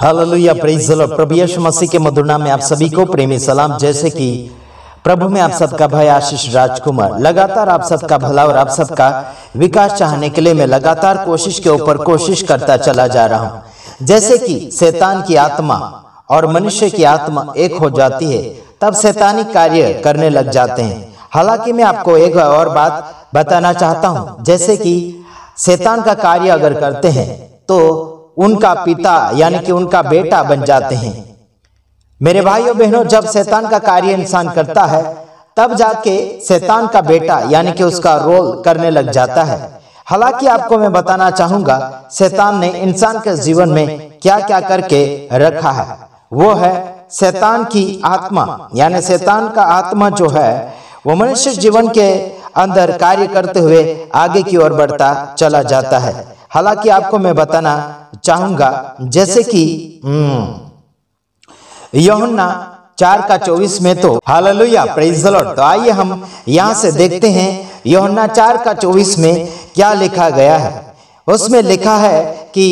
Hallelujah, praise the lord. प्रभु यीशु मसीह के मधुर नाम में आप सभी को प्रेमी सलाम। जैसे कि प्रभु में आप सबका भाई आशीष राजकुमार लगातार आप सबका भला और आप सबका विकास चाहने के लिए मैं लगातार कोशिश के ऊपर कोशिश करता चला जा रहा हूं। जैसे कि शैतान की आत्मा और मनुष्य की आत्मा एक हो जाती है, तब शैतानी कार्य करने लग जाते हैं। हालांकि मैं आपको एक और बात बताना चाहता हूं, जैसे कि शैतान का कार्य अगर करते हैं तो उनका पिता यानी कि उनका बेटा बन जाते हैं। मेरे भाइयों बहनों, जब शैतान का कार्य इंसान करता है तब जाके शैतान का बेटा यानी कि उसका रोल करने लग जाता है। हालांकि आपको मैं बताना चाहूंगा शैतान ने इंसान के जीवन में क्या क्या करके रखा है। वो है शैतान की आत्मा, यानी शैतान का आत्मा जो है वो मनुष्य जीवन के अंदर कार्य करते हुए आगे की ओर बढ़ता चला जाता है। हालांकि आपको मैं बताना चाहूंगा जैसे कि यूहन्ना 4:24 में तो हालेलुया, प्रेज़ द लॉर्ड। तो आइए हम यहां से देखते हैं यूहन्ना 4:24 में क्या लिखा गया है। उसमें लिखा है कि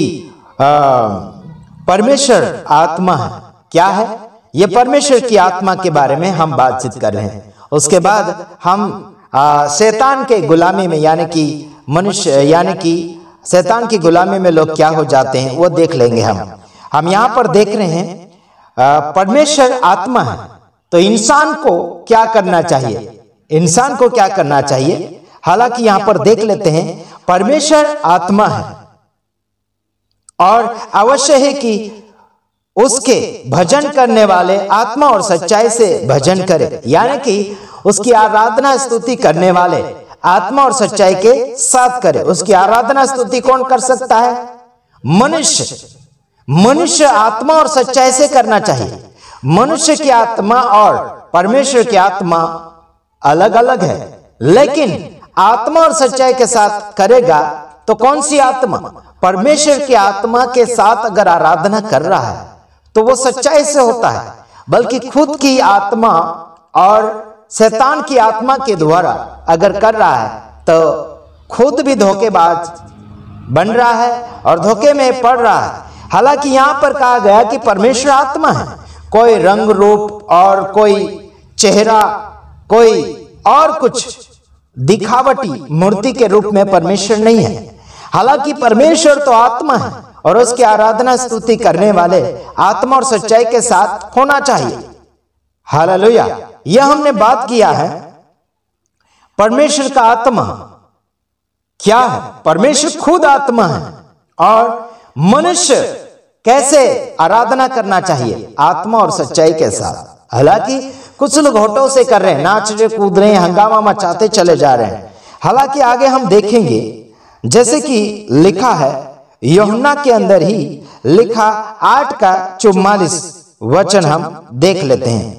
परमेश्वर आत्मा है। क्या है ये? परमेश्वर की आत्मा के बारे में हम बातचीत कर रहे हैं। उसके बाद हम शैतान के गुलामी में यानी कि मनुष्य यानी कि शैतान की गुलामी में लोग क्या हो जाते हैं वो देख लेंगे। हम यहाँ पर देख रहे हैं परमेश्वर आत्मा है, तो इंसान को क्या करना चाहिए? इंसान को क्या करना चाहिए? हालांकि यहाँ पर देख लेते हैं परमेश्वर आत्मा है और अवश्य है कि उसके भजन करने वाले आत्मा और सच्चाई से भजन करें, यानी कि उसकी आराधना स्तुति करने वाले आत्मा और सच्चाई के साथ करे। उसकी आराधना स्तुति कौन कर सकता है? मनुष्य। मनुष्य आत्मा और सच्चाई से करना चाहिए। मनुष्य की आत्मा और परमेश्वर की आत्मा अलग अलग है, लेकिन आत्मा और सच्चाई के साथ करेगा तो कौन सी आत्मा? परमेश्वर की आत्मा के साथ अगर आराधना कर रहा है तो वो सच्चाई से होता है, बल्कि खुद की आत्मा और शैतान की आत्मा के द्वारा अगर कर रहा है तो खुद भी धोखेबाज बन रहा है और धोखे में पड़ रहा है। हालांकि यहाँ पर कहा गया कि परमेश्वर आत्मा है, कोई रंग रूप और कोई चेहरा कोई और कुछ दिखावटी मूर्ति के रूप में परमेश्वर नहीं है। हालांकि परमेश्वर तो आत्मा है और उसकी आराधना स्तुति करने वाले आत्मा और सच्चाई के साथ होना चाहिए। हालेलुया। यह हमने बात किया है परमेश्वर का आत्मा क्या है। परमेश्वर खुद आत्मा है और मनुष्य कैसे आराधना करना चाहिए? आत्मा और सच्चाई के साथ। हालांकि कुछ लोग होठों से कर रहे हैं, नाच रहे, कूद रहे हैं, हंगामा मचाते चले जा रहे हैं। हालांकि आगे हम देखेंगे जैसे कि लिखा है यूहन्ना के अंदर ही लिखा 8:44 वचन हम देख लेते हैं।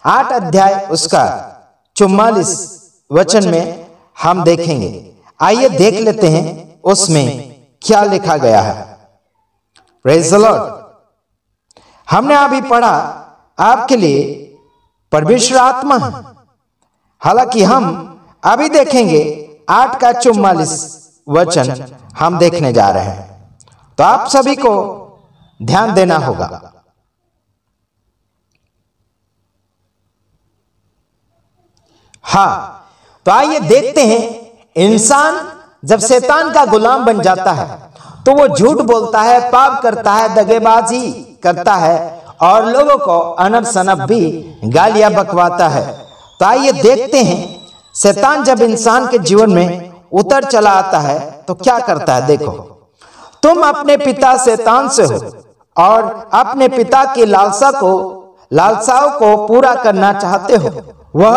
8 अध्याय उसका 44 वचन में हम देखेंगे। आइए देख लेते हैं उसमें क्या लिखा गया है। Praise the Lord. हमने अभी पढ़ा आपके लिए परमेश्वर आत्मा है। हालांकि हम अभी देखेंगे 8:44 वचन हम देखने जा रहे हैं, तो आप सभी को ध्यान देना होगा। हाँ, तो आइए देखते हैं इंसान जब शैतान का गुलाम बन जाता है तो वो झूठ बोलता है, पाप करता है, दगेबाजी करता है और लोगों को अनब सनब भी गालियां बकवाता है। तो आइए देखते हैं शैतान जब इंसान के जीवन में उतर चला आता है तो क्या करता है। देखो, तुम अपने पिता शैतान से हो और अपने पिता की लालसाओं को पूरा करना चाहते हो। वह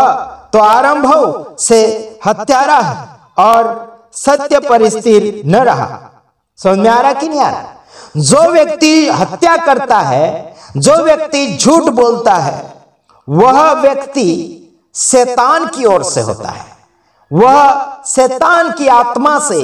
तो आरंभ से हत्यारा है और सत्य पर स्थिर न रहा। समझ में आ रहा कि नहीं आ रहा? जो व्यक्ति हत्या करता है, जो व्यक्ति झूठ बोलता है, वह व्यक्ति शैतान की ओर से होता है। वह शैतान की आत्मा से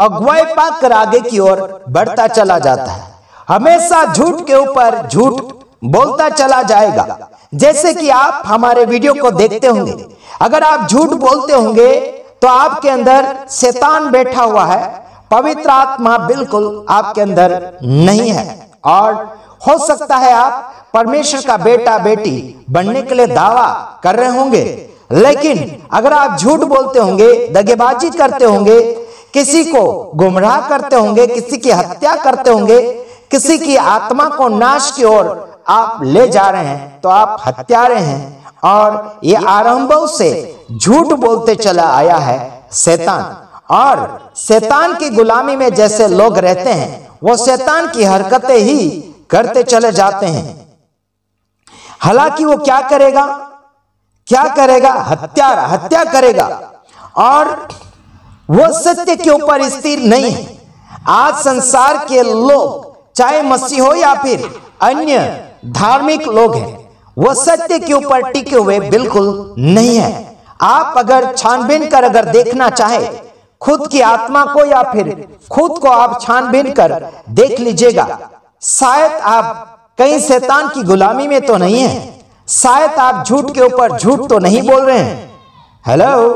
अगुवाई पाकर आगे की ओर बढ़ता चला जाता है। हमेशा झूठ के ऊपर झूठ बोलता चला जाएगा। जैसे कि आप हमारे वीडियो को देखते होंगे, अगर आप झूठ बोलते होंगे तो आपके अंदर शैतान बैठा हुआ है, पवित्र आत्मा बिल्कुल आपके अंदर नहीं है और हो सकता है आप परमेश्वर का बेटा बेटी बनने के लिए दावा कर रहे होंगे, लेकिन अगर आप झूठ बोलते होंगे, दगेबाजी करते होंगे, किसी को गुमराह करते होंगे, किसी की हत्या करते होंगे, किसी की आत्मा को नाश की ओर आप ले जा रहे हैं, तो आप हत्यारे हैं। और ये आरंभों से झूठ बोलते चला आया है शैतान। और शैतान की गुलामी में जैसे लोग रहते हैं, वो शैतान की हरकतें ही करते चले जाते हैं। हालांकि वो क्या करेगा? हत्या करेगा। और वो सत्य के ऊपर स्थिर नहीं है। आज संसार के लोग, चाहे मसीह हो या फिर अन्य धार्मिक लोग हैं, वो सत्य के ऊपर टिके हुए बिल्कुल नहीं है। आप अगर छानबीन कर अगर देखना चाहे खुद की आत्मा को, या फिर खुद को आप छानबीन कर देख लीजिएगा, शायद आप कहीं शैतान की गुलामी में तो नहीं है, शायद आप झूठ के ऊपर झूठ तो नहीं बोल रहे हैं। हेलो,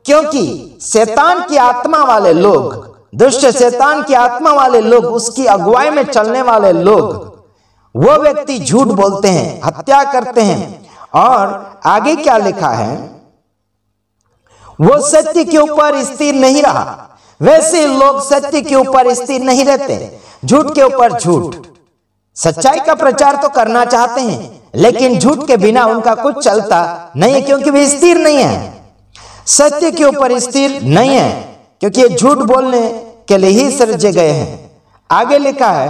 क्योंकि शैतान की आत्मा वाले लोग, दुष्ट शैतान की आत्मा वाले लोग, उसकी अगुवाई में चलने वाले लोग, वो व्यक्ति झूठ बोलते हैं, हत्या करते हैं। और आगे क्या लिखा है? वो सत्य के ऊपर स्थिर नहीं रहा। वैसे लोग सत्य के ऊपर स्थिर नहीं रहते, झूठ के ऊपर झूठ। सच्चाई का प्रचार तो करना चाहते हैं, लेकिन झूठ के बिना उनका कुछ चलता नहीं है, क्योंकि वे स्थिर नहीं है, सत्य के ऊपर स्थिर नहीं है, क्योंकि ये झूठ बोलने के लिए ही सृजे गए हैं। आगे लिखा है,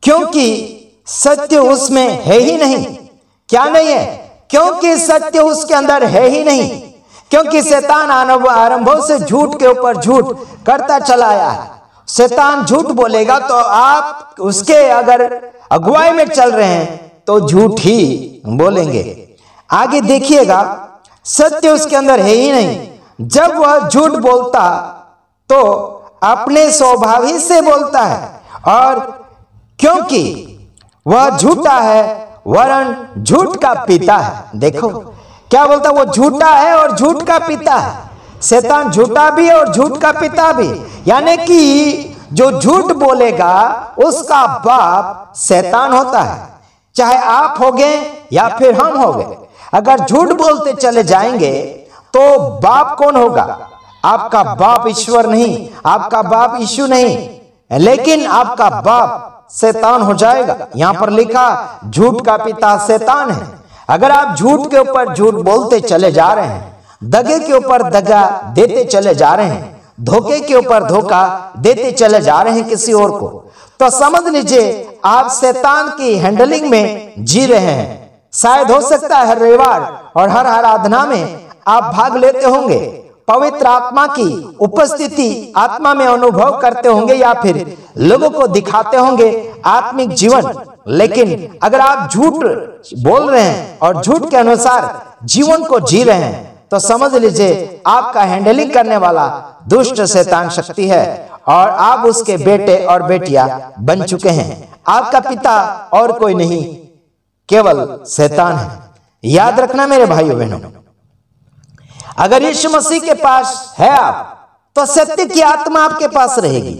क्योंकि सत्य उसमें है ही नहीं। क्या नहीं है? क्योंकि सत्य उसके अंदर है ही नहीं। क्योंकि शैतान आरंभों से झूठ के ऊपर झूठ करता चला आया है। शैतान झूठ बोलेगा तो आप उसके अगर अगुवाई में चल रहे हैं तो झूठ ही बोलेंगे। आगे देखिएगा, सत्य उसके अंदर है ही नहीं। जब वह झूठ बोलता तो अपने स्वभाव ही से बोलता है, और क्योंकि वह झूठा है वरन झूठ का पिता है। देखो क्या बोलता, वो झूठा है और झूठ का पिता है। शैतान झूठा भी है और झूठ का पिता भी, यानी कि जो झूठ बोलेगा उसका बाप शैतान होता है। चाहे आप हो गए या फिर हम हो गए, अगर झूठ बोलते चले जाएंगे तो बाप कौन होगा? आपका बाप ईश्वर नहीं, आपका बाप यीशु नहीं, लेकिन आपका बाप शैतान हो जाएगा। यहां पर लिखा झूठ का पिता शैतान है। अगर आप झूठ के ऊपर झूठ बोलते चले जा रहे हैं, दगे के ऊपर दगा देते चले जा रहे हैं, धोखे के ऊपर धोखा देते चले जा रहे हैं किसी और को, तो समझ लीजिए आप शैतान की हैंडलिंग में जी रहे हैं। शायद हो सकता है हर रविवार और हर आराधना में आप भाग लेते होंगे, पवित्र आत्मा की उपस्थिति आत्मा में अनुभव करते होंगे, या फिर लोगों को दिखाते होंगे आत्मिक जीवन। लेकिन अगर आप झूठ बोल रहे हैं और झूठ के अनुसार जीवन को जी रहे हैं, तो समझ लीजिए आपका हैंडलिंग करने वाला दुष्ट शैतान शक्ति है, और आप उसके बेटे और बेटियां बन चुके हैं। आपका पिता और कोई नहीं, केवल शैतान है। याद रखना मेरे भाइयों बहनों, अगर यीशु मसीह के पास है आप, तो सत्य की आत्मा आपके पास रहेगी।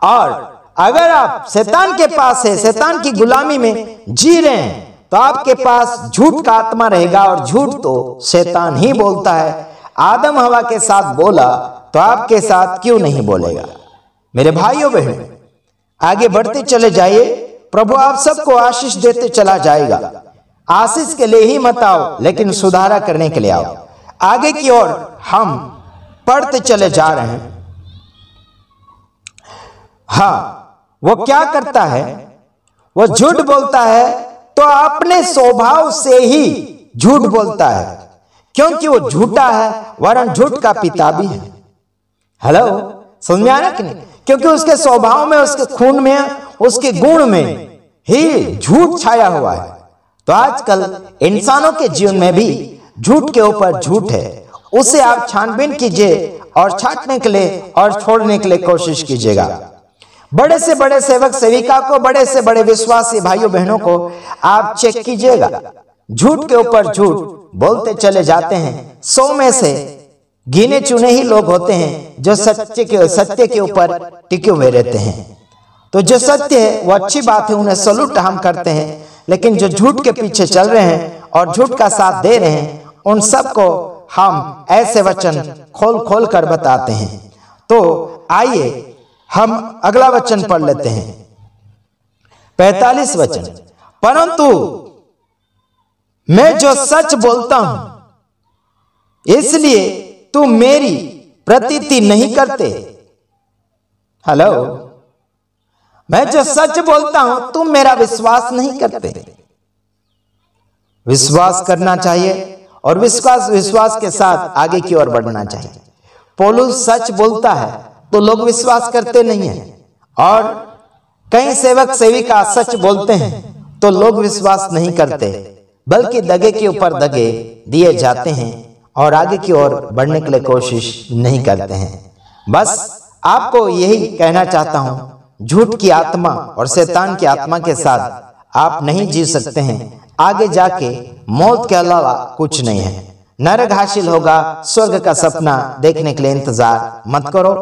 और अगर आप शैतान के पास है, शैतान की गुलामी में जी रहे हैं, तो आपके पास झूठ का आत्मा रहेगा। और झूठ तो शैतान ही बोलता है। आदम हवा के साथ बोला तो आपके साथ क्यों नहीं बोलेगा? मेरे भाइयों बहनों, आगे बढ़ते चले जाइए। प्रभु आप सबको आशीष देते चला जाएगा। आशीष के लिए ही मत आओ, लेकिन सुधारा करने के लिए आओ। आगे की ओर हम पढ़ते चले जा रहे हैं। हाँ, वो क्या करता है? वो झूठ बोलता है तो अपने स्वभाव से ही झूठ बोलता है, क्योंकि वो झूठा है वरन झूठ का पिता भी है। हेलो, समझ में आ रहा कि नहीं? क्योंकि उसके स्वभाव में, उसके खून में, उसके गुण में ही झूठ छाया हुआ है। तो आजकल इंसानों के जीवन में भी झूठ के ऊपर झूठ है। उसे आप छानबीन कीजिए और छांटने के लिए और छोड़ने के लिए कोशिश कीजिएगा। बड़े से बड़े सेवक सेविका को, बड़े से बड़े विश्वासी भाइयों बहनों को आप चेक कीजिएगा, झूठ के ऊपर झूठ बोलते चले जाते हैं। 100 में से गिने चुने ही लोग होते हैं जो सत्य के ऊपर टिके हुए रहते हैं। तो जो सत्य है वो अच्छी बात है, उन्हें सलूट हम करते हैं। लेकिन जो झूठ के पीछे चल रहे हैं और झूठ का साथ दे रहे हैं, उन सबको हम ऐसे वचन खोल खोल कर बताते हैं। तो आइए हम अगला वचन पढ़ लेते हैं, 45 वचन। परंतु मैं जो सच बोलता हूं इसलिए तुम मेरी प्रतीति नहीं करते। हेलो, मैं जो सच बोलता हूं तुम मेरा विश्वास नहीं करते। विश्वास करना चाहिए और विश्वास के साथ आगे की ओर बढ़ना चाहिए। पौलुस सच बोलता है तो लोग विश्वास करते नहीं हैं, और कई सेवक सेविका सच बोलते हैं तो लोग विश्वास नहीं करते, बल्कि दगे के ऊपर दगे दिए जाते हैं और आगे की ओर बढ़ने के लिए कोशिश नहीं करते हैं। बस आपको यही कहना चाहता हूं, झूठ की आत्मा और शैतान की आत्मा के साथ आप नहीं जी सकते हैं। आगे जाके मौत के अलावा कुछ नहीं है। नरक हासिल होगा, स्वर्ग का सपना देखने के लिए इंतजार मत करो।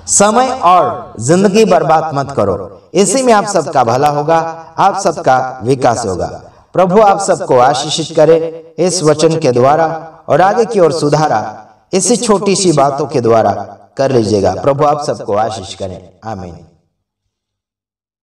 समय और जिंदगी बर्बाद मत करो। इसी में आप सबका भला होगा, आप सबका विकास होगा। प्रभु आप सबको आशीषित करे इस वचन के द्वारा, और आगे की ओर सुधारा इसी छोटी सी बातों के द्वारा कर लीजिएगा। प्रभु आप सबको आशीष करें। आमीन।